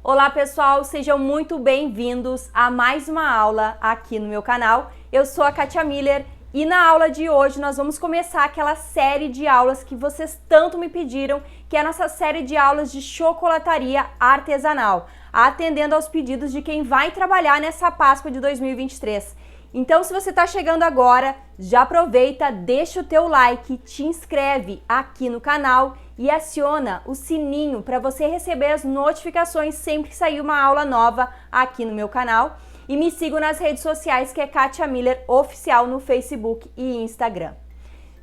Olá pessoal, sejam muito bem-vindos a mais uma aula aqui no meu canal. Eu sou a Kátia Miller e na aula de hoje nós vamos começar aquela série de aulas que vocês tanto me pediram, que é a nossa série de aulas de chocolataria artesanal, atendendo aos pedidos de quem vai trabalhar nessa Páscoa de 2023. Então, se você está chegando agora, já aproveita, deixa o teu like, te inscreve aqui no canal e aciona o sininho para você receber as notificações sempre que sair uma aula nova aqui no meu canal. E me sigam nas redes sociais, que é Kátia Miller Oficial no Facebook e Instagram.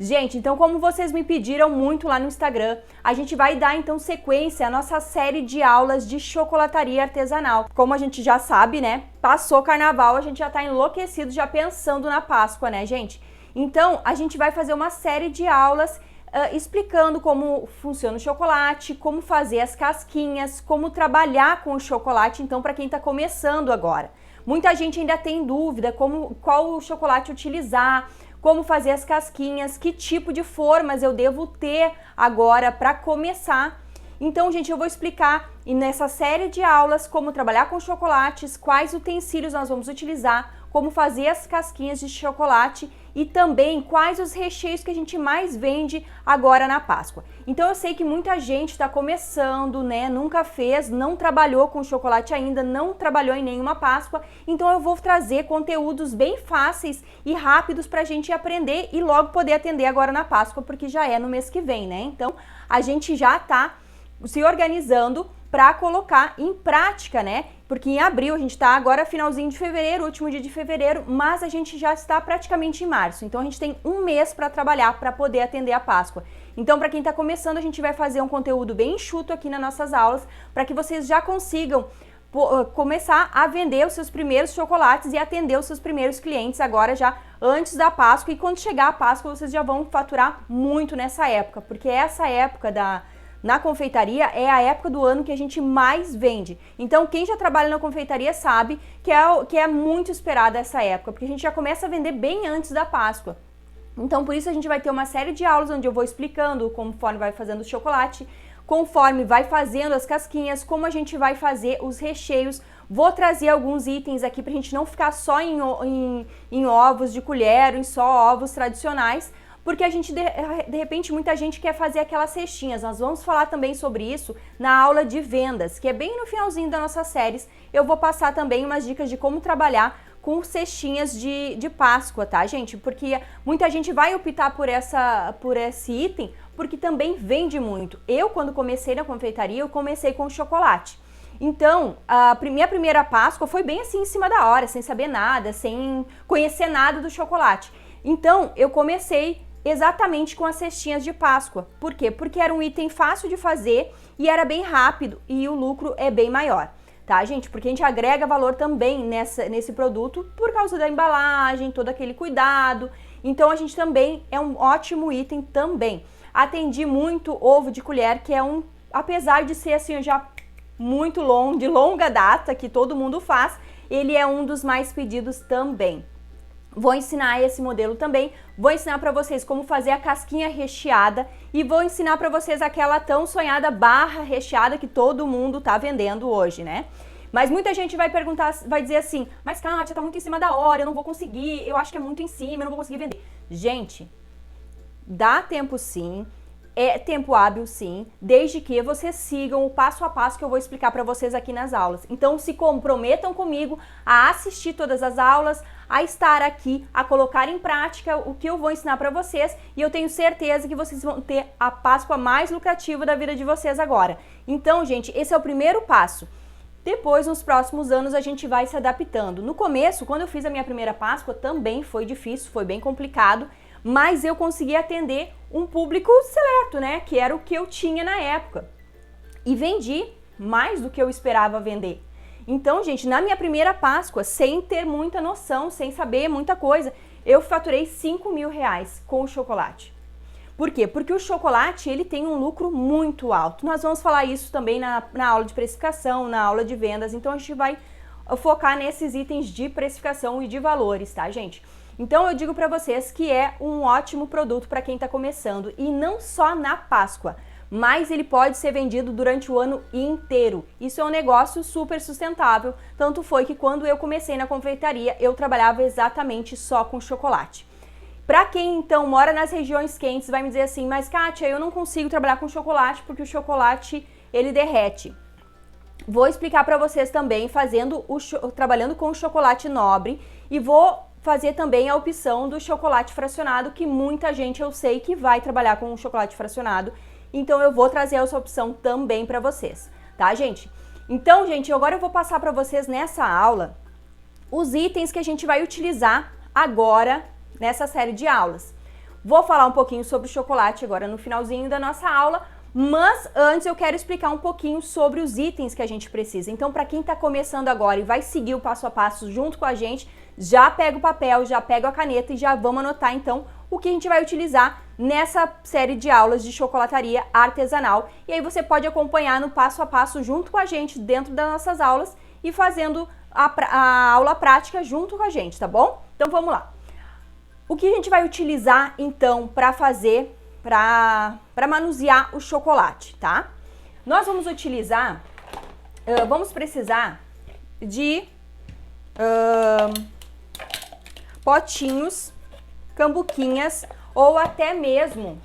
Gente, então como vocês me pediram muito lá no Instagram, a gente vai dar então sequência à nossa série de aulas de chocolataria artesanal. Como a gente já sabe, né, passou carnaval, a gente já tá enlouquecido já pensando na Páscoa, né, gente? Então, a gente vai fazer uma série de aulas explicando como funciona o chocolate, como fazer as casquinhas, como trabalhar com o chocolate, então para quem tá começando agora. Muita gente ainda tem dúvida qual chocolate utilizar, como fazer as casquinhas, que tipo de formas eu devo ter agora para começar. Então, gente, eu vou explicar nessa série de aulas como trabalhar com chocolates, quais utensílios nós vamos utilizar, como fazer as casquinhas de chocolate e também quais os recheios que a gente mais vende agora na Páscoa. Então eu sei que muita gente está começando, né? Nunca fez, não trabalhou com chocolate ainda, não trabalhou em nenhuma Páscoa. Então eu vou trazer conteúdos bem fáceis e rápidos para a gente aprender e logo poder atender agora na Páscoa, porque já é no mês que vem, né? Então a gente já está se organizando para colocar em prática, né? Porque em abril, a gente está agora finalzinho de fevereiro, último dia de fevereiro, mas a gente já está praticamente em março. Então a gente tem um mês para trabalhar para poder atender a Páscoa. Então, para quem está começando, a gente vai fazer um conteúdo bem enxuto aqui nas nossas aulas, para que vocês já consigam começar a vender os seus primeiros chocolates e atender os seus primeiros clientes agora já antes da Páscoa. E quando chegar a Páscoa, vocês já vão faturar muito nessa época, porque essa época na confeitaria é a época do ano que a gente mais vende. Então, quem já trabalha na confeitaria sabe que é muito esperada essa época, porque a gente já começa a vender bem antes da Páscoa. Então, por isso a gente vai ter uma série de aulas onde eu vou explicando conforme vai fazendo o chocolate, conforme vai fazendo as casquinhas, como a gente vai fazer os recheios. Vou trazer alguns itens aqui pra gente não ficar só em ovos de colher, em só ovos tradicionais, porque a gente, de repente, muita gente quer fazer aquelas cestinhas. Nós vamos falar também sobre isso na aula de vendas, que é bem no finalzinho das nossas séries. Eu vou passar também umas dicas de como trabalhar com cestinhas de Páscoa, tá, gente? Porque muita gente vai optar por esse item, porque também vende muito. Eu, quando comecei na confeitaria, eu comecei com chocolate. Então, a minha primeira Páscoa foi bem assim, em cima da hora, sem saber nada, sem conhecer nada do chocolate. Então, eu comecei exatamente com as cestinhas de Páscoa. Por quê? Porque era um item fácil de fazer e era bem rápido e o lucro é bem maior, tá, gente? Porque a gente agrega valor também nesse produto por causa da embalagem, todo aquele cuidado. Então a gente também é um ótimo item também. Atendi muito ovo de colher, que é apesar de ser assim já muito de longa data, que todo mundo faz, ele é um dos mais pedidos também. Vou ensinar esse modelo também, vou ensinar para vocês como fazer a casquinha recheada e vou ensinar para vocês aquela tão sonhada barra recheada que todo mundo tá vendendo hoje, né? Mas muita gente vai perguntar, vai dizer assim, mas Kátia, tá muito em cima da hora, eu não vou conseguir, eu acho que é muito em cima, eu não vou conseguir vender. Gente, dá tempo sim. É tempo hábil sim, desde que vocês sigam o passo a passo que eu vou explicar para vocês aqui nas aulas. Então se comprometam comigo a assistir todas as aulas, a estar aqui, a colocar em prática o que eu vou ensinar para vocês e eu tenho certeza que vocês vão ter a Páscoa mais lucrativa da vida de vocês agora. Então, gente, esse é o primeiro passo. Depois, nos próximos anos, a gente vai se adaptando. No começo, quando eu fiz a minha primeira Páscoa, também foi difícil, foi bem complicado, mas eu consegui atender um público seleto, né? Que era o que eu tinha na época. E vendi mais do que eu esperava vender. Então, gente, na minha primeira Páscoa, sem ter muita noção, sem saber muita coisa, eu faturei R$5.000 com o chocolate. Por quê? Porque o chocolate, ele tem um lucro muito alto. Nós vamos falar isso também na aula de precificação, na aula de vendas. Então, a gente vai focar nesses itens de precificação e de valores, tá, gente? Então eu digo para vocês que é um ótimo produto para quem está começando e não só na Páscoa. mas ele pode ser vendido durante o ano inteiro. Isso é um negócio super sustentável, tanto foi que quando eu comecei na confeitaria, eu trabalhava exatamente só com chocolate. Para quem então mora nas regiões quentes, vai me dizer assim, mas Kátia, eu não consigo trabalhar com chocolate porque o chocolate ele derrete. Vou explicar para vocês também trabalhando com o chocolate nobre e vou fazer também a opção do chocolate fracionado, que muita gente eu sei que vai trabalhar com o chocolate fracionado, então eu vou trazer essa opção também para vocês, tá, gente? Então, gente, agora eu vou passar para vocês nessa aula os itens que a gente vai utilizar agora nessa série de aulas. Vou falar um pouquinho sobre o chocolate agora no finalzinho da nossa aula, mas antes eu quero explicar um pouquinho sobre os itens que a gente precisa. Então, para quem está começando agora e vai seguir o passo a passo junto com a gente, já pega o papel, já pega a caneta e já vamos anotar então o que a gente vai utilizar nessa série de aulas de chocolataria artesanal. E aí você pode acompanhar no passo a passo junto com a gente dentro das nossas aulas e fazendo a aula prática junto com a gente, tá bom? Então vamos lá. O que a gente vai utilizar então para fazer, para manusear o chocolate, tá? Nós vamos utilizar, vamos precisar de potinhos, cambuquinhas ou até mesmo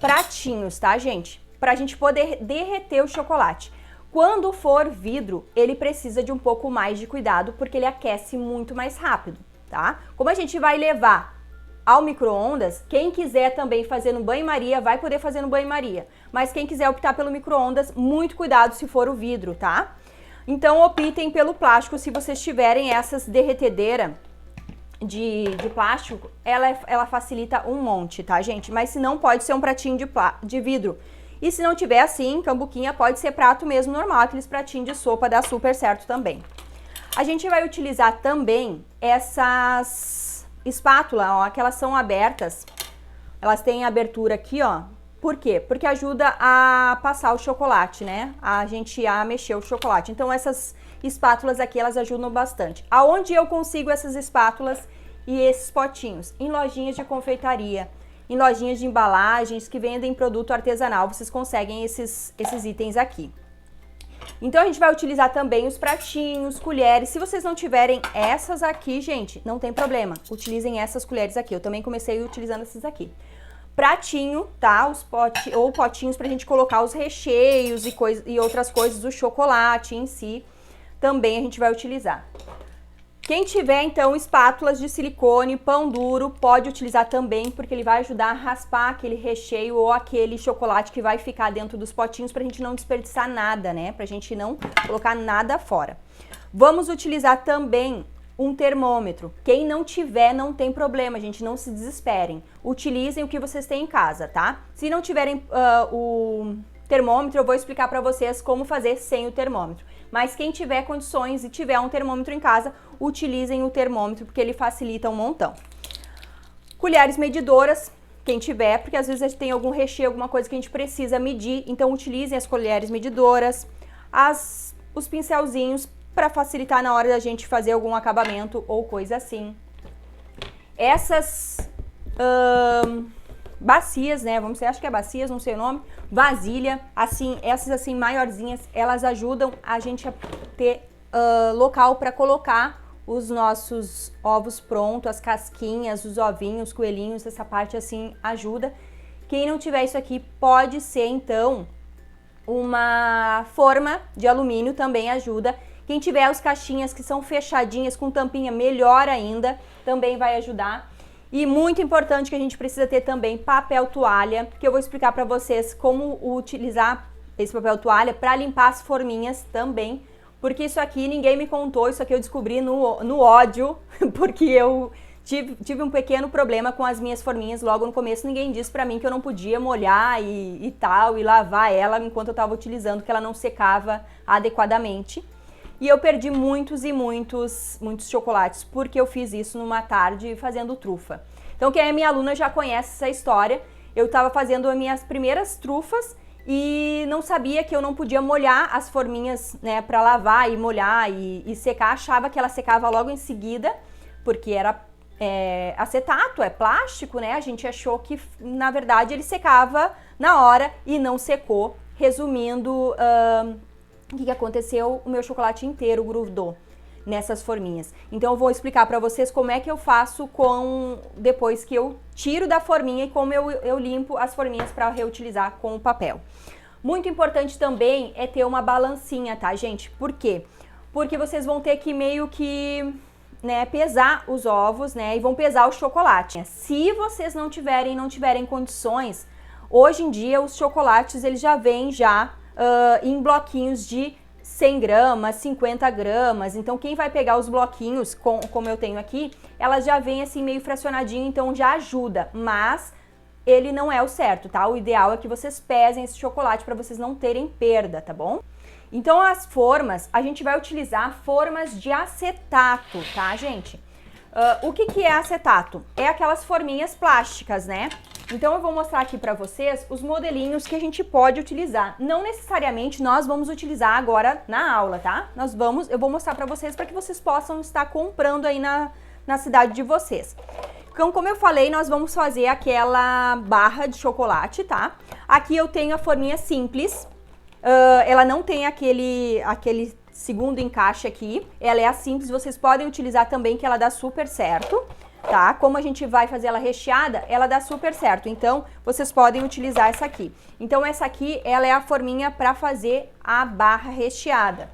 pratinhos, tá, gente? Pra gente poder derreter o chocolate. Quando for vidro, ele precisa de um pouco mais de cuidado porque ele aquece muito mais rápido, tá? Como a gente vai levar ao micro-ondas, quem quiser também fazer no banho-maria, vai poder fazer no banho-maria. Mas quem quiser optar pelo micro-ondas, muito cuidado se for o vidro, tá? Então optem pelo plástico se vocês tiverem essas derretedeiras de plástico, ela facilita um monte, tá, gente? Mas se não, pode ser um pratinho de vidro. E se não tiver assim, cambuquinha, pode ser prato mesmo normal, aqueles pratinhos de sopa, dá super certo também. A gente vai utilizar também essas espátulas, ó, que elas são abertas, elas têm abertura aqui, ó. Por quê? Porque ajuda a passar o chocolate, né? A gente a mexer o chocolate. Então essas espátulas aqui, elas ajudam bastante. Aonde eu consigo essas espátulas e esses potinhos? Em lojinhas de confeitaria, em lojinhas de embalagens que vendem produto artesanal, vocês conseguem esses itens aqui. Então a gente vai utilizar também os pratinhos, colheres. Se vocês não tiverem essas aqui, gente, não tem problema. Utilizem essas colheres aqui. Eu também comecei utilizando essas aqui. Pratinho, tá? Ou potinhos pra gente colocar os recheios e outras coisas do chocolate em si. Também a gente vai utilizar. Quem tiver, então, espátulas de silicone, pão duro, pode utilizar também, porque ele vai ajudar a raspar aquele recheio ou aquele chocolate que vai ficar dentro dos potinhos pra gente não desperdiçar nada, né? Pra gente não colocar nada fora. Vamos utilizar também um termômetro. Quem não tiver, não tem problema, gente, não se desesperem. Utilizem o que vocês têm em casa, tá? Se não tiverem o termômetro, eu vou explicar pra vocês como fazer sem o termômetro. Mas quem tiver condições e tiver um termômetro em casa, utilizem o termômetro, porque ele facilita um montão. Colheres medidoras, quem tiver, porque às vezes a gente tem algum recheio, alguma coisa que a gente precisa medir, então utilizem as colheres medidoras, os pincelzinhos, para facilitar na hora da gente fazer algum acabamento ou coisa assim. Essas bacias, né, vamos dizer, acho que é bacias, não sei o nome, vasilha, assim, essas assim maiorzinhas, elas ajudam a gente a ter local para colocar os nossos ovos prontos, as casquinhas, os ovinhos, coelhinhos, essa parte assim ajuda. Quem não tiver isso aqui, pode ser então uma forma de alumínio, também ajuda. Quem tiver as caixinhas que são fechadinhas com tampinha, melhor ainda, também vai ajudar. E muito importante que a gente precisa ter também papel toalha, que eu vou explicar para vocês como utilizar esse papel toalha para limpar as forminhas também, porque isso aqui ninguém me contou, isso aqui eu descobri no ódio, porque eu tive um pequeno problema com as minhas forminhas logo no começo, ninguém disse para mim que eu não podia molhar e tal, e lavar ela enquanto eu estava utilizando, que ela não secava adequadamente. E eu perdi muitos e muitos chocolates, porque eu fiz isso numa tarde fazendo trufa. Então quem é minha aluna já conhece essa história. Eu estava fazendo as minhas primeiras trufas e não sabia que eu não podia molhar as forminhas, né, para lavar e molhar e secar. Achava que ela secava logo em seguida, porque era acetato, é plástico, né? A gente achou que, na verdade, ele secava na hora e não secou. Resumindo, o que aconteceu? O meu chocolate inteiro grudou nessas forminhas. Então eu vou explicar para vocês como é que eu faço depois que eu tiro da forminha e como eu limpo as forminhas para reutilizar com o papel. Muito importante também é ter uma balancinha, tá, gente? Por quê? Porque vocês vão ter que meio que, né, pesar os ovos, né, e vão pesar o chocolate. Se vocês não tiverem condições, hoje em dia os chocolates eles já vêm em bloquinhos de 100 gramas, 50 gramas, então quem vai pegar os bloquinhos, como eu tenho aqui, elas já vêm assim meio fracionadinho, então já ajuda, mas ele não é o certo, tá? O ideal é que vocês pesem esse chocolate para vocês não terem perda, tá bom? Então as formas, a gente vai utilizar formas de acetato, tá, gente? O que é acetato? É aquelas forminhas plásticas, né? Então eu vou mostrar aqui para vocês os modelinhos que a gente pode utilizar. Não necessariamente nós vamos utilizar agora na aula, tá? Eu vou mostrar para vocês para que vocês possam estar comprando aí na cidade de vocês. Então, como eu falei, nós vamos fazer aquela barra de chocolate, tá? Aqui eu tenho a forminha simples. Ela não tem aquele segundo encaixe aqui. Ela é a simples, vocês podem utilizar também, que ela dá super certo. Tá? Como a gente vai fazer ela recheada, ela dá super certo. Então, vocês podem utilizar essa aqui. Então, essa aqui, ela é a forminha para fazer a barra recheada.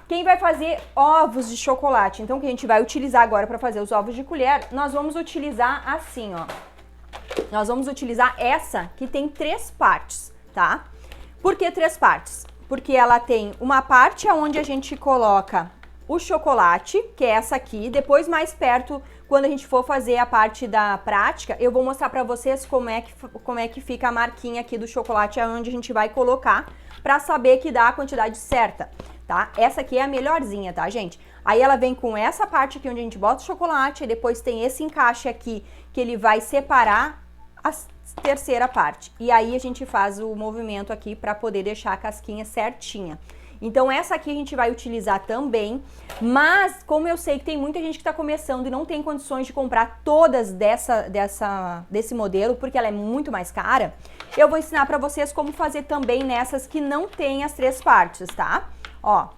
Quem vai fazer ovos de chocolate? Então, que a gente vai utilizar agora para fazer os ovos de colher, nós vamos utilizar assim, ó. Nós vamos utilizar essa que tem 3 partes, tá? Por que 3 partes? Porque ela tem uma parte onde a gente coloca o chocolate, que é essa aqui. Depois, mais perto, quando a gente for fazer a parte da prática, eu vou mostrar pra vocês como é que fica a marquinha aqui do chocolate, onde a gente vai colocar, pra saber que dá a quantidade certa, tá? Essa aqui é a melhorzinha, tá, gente? Aí ela vem com essa parte aqui, onde a gente bota o chocolate, e depois tem esse encaixe aqui, que ele vai separar a terceira parte. E aí a gente faz o movimento aqui pra poder deixar a casquinha certinha. Então essa aqui a gente vai utilizar também, mas como eu sei que tem muita gente que está começando e não tem condições de comprar todas desse modelo, porque ela é muito mais cara, eu vou ensinar para vocês como fazer também nessas que não tem as 3 partes, tá? Ó,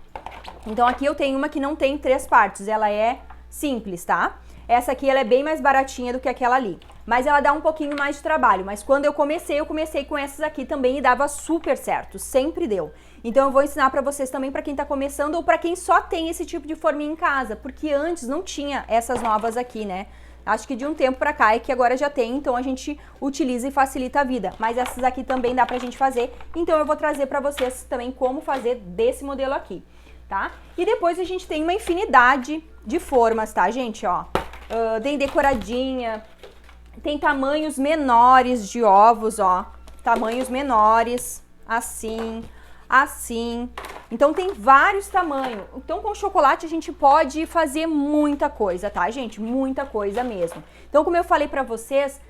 então aqui eu tenho uma que não tem 3 partes, ela é simples, tá? Essa aqui ela é bem mais baratinha do que aquela ali, mas ela dá um pouquinho mais de trabalho. Mas quando eu comecei com essas aqui também e dava super certo, sempre deu. Então eu vou ensinar pra vocês também, pra quem tá começando ou pra quem só tem esse tipo de forminha em casa, porque antes não tinha essas novas aqui, né? Acho que de um tempo pra cá é que agora já tem, então a gente utiliza e facilita a vida. Mas essas aqui também dá pra gente fazer, então eu vou trazer pra vocês também como fazer desse modelo aqui, tá? E depois a gente tem uma infinidade de formas, tá, gente? Ó, tem decoradinha, tem tamanhos menores de ovos, ó, tamanhos menores, assim, assim. Então tem vários tamanhos. Então com chocolate a gente pode fazer muita coisa, tá, gente? Muita coisa mesmo. Então, como eu falei pra vocês,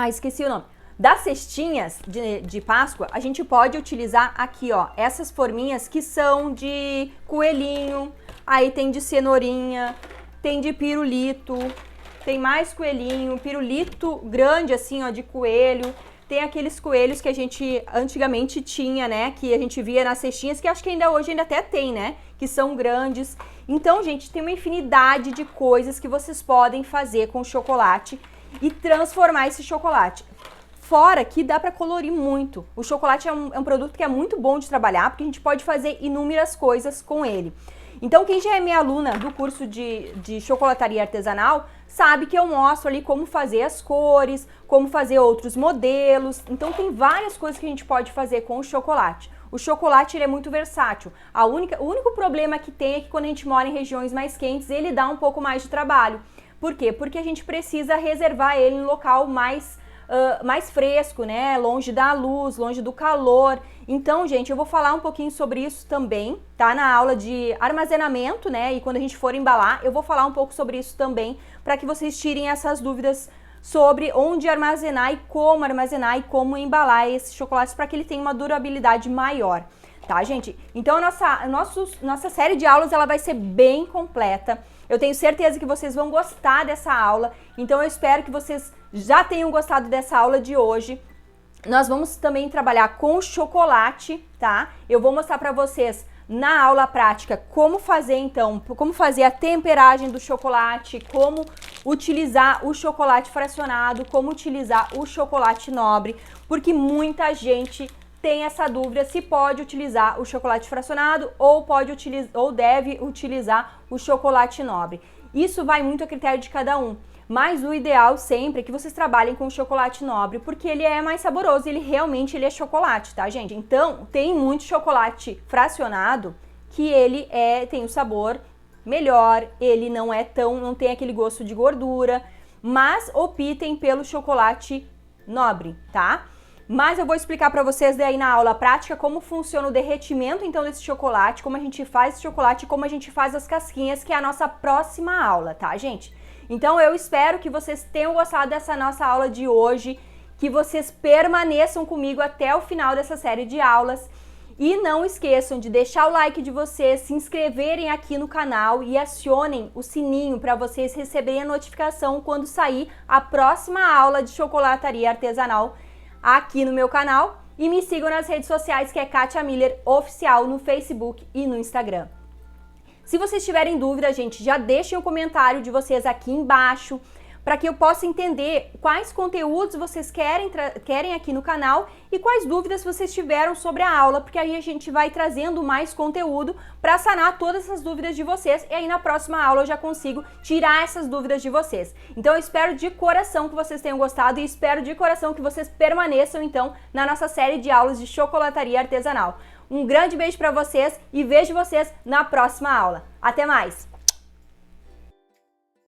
esqueci o nome. Das cestinhas de Páscoa, a gente pode utilizar aqui, ó, essas forminhas que são de coelhinho, aí tem de cenourinha, tem de pirulito, tem mais coelhinho, pirulito grande assim, ó, de coelho. Tem aqueles coelhos que a gente antigamente tinha, né, que a gente via nas cestinhas, que acho que ainda hoje até tem, né, que são grandes. Então, gente, tem uma infinidade de coisas que vocês podem fazer com o chocolate e transformar esse chocolate. Fora que dá para colorir muito. O chocolate é um produto que é muito bom de trabalhar, porque a gente pode fazer inúmeras coisas com ele. Então, quem já é minha aluna do curso de chocolataria artesanal, sabe que eu mostro ali como fazer as cores, como fazer outros modelos. Então, tem várias coisas que a gente pode fazer com o chocolate. O chocolate ele é muito versátil. O único problema que tem é que quando a gente mora em regiões mais quentes, ele dá um pouco mais de trabalho. Por quê? Porque a gente precisa reservar ele em local mais fresco, né? Longe da luz, longe do calor. Então, gente, eu vou falar um pouquinho sobre isso também, tá? Na aula de armazenamento, né? E quando a gente for embalar, eu vou falar um pouco sobre isso também, para que vocês tirem essas dúvidas sobre onde armazenar e como embalar esses chocolates para que ele tenha uma durabilidade maior, tá, gente? Então nossa série de aulas ela vai ser bem completa. Eu tenho certeza que vocês vão gostar dessa aula, então eu espero que vocês já tenham gostado dessa aula de hoje. Nós vamos também trabalhar com chocolate, tá? Eu vou mostrar para vocês na aula prática como fazer então, como fazer a temperagem do chocolate, como utilizar o chocolate fracionado, como utilizar o chocolate nobre, porque muita gente tem essa dúvida se pode utilizar o chocolate fracionado ou deve utilizar o chocolate nobre. Isso vai muito a critério de cada um. Mas o ideal sempre é que vocês trabalhem com o chocolate nobre, porque ele é mais saboroso, ele realmente é chocolate, tá, gente? Então, tem muito chocolate fracionado que ele tem o sabor melhor, ele não tem aquele gosto de gordura, mas optem pelo chocolate nobre, tá? Mas eu vou explicar para vocês daí na aula prática como funciona o derretimento então desse chocolate, como a gente faz esse chocolate e como a gente faz as casquinhas, que é a nossa próxima aula, tá, gente? Então eu espero que vocês tenham gostado dessa nossa aula de hoje, que vocês permaneçam comigo até o final dessa série de aulas e não esqueçam de deixar o like de vocês, se inscreverem aqui no canal e acionem o sininho para vocês receberem a notificação quando sair a próxima aula de chocolataria artesanal aqui no meu canal, e me sigam nas redes sociais, que é Katia Miller Oficial no Facebook e no Instagram. Se vocês tiverem dúvida, gente, já deixem o comentário de vocês aqui embaixo, para que eu possa entender quais conteúdos vocês querem aqui no canal e quais dúvidas vocês tiveram sobre a aula, porque aí a gente vai trazendo mais conteúdo para sanar todas essas dúvidas de vocês, e aí na próxima aula eu já consigo tirar essas dúvidas de vocês. Então eu espero de coração que vocês tenham gostado e espero de coração que vocês permaneçam então na nossa série de aulas de chocolataria artesanal. Um grande beijo para vocês e vejo vocês na próxima aula. Até mais!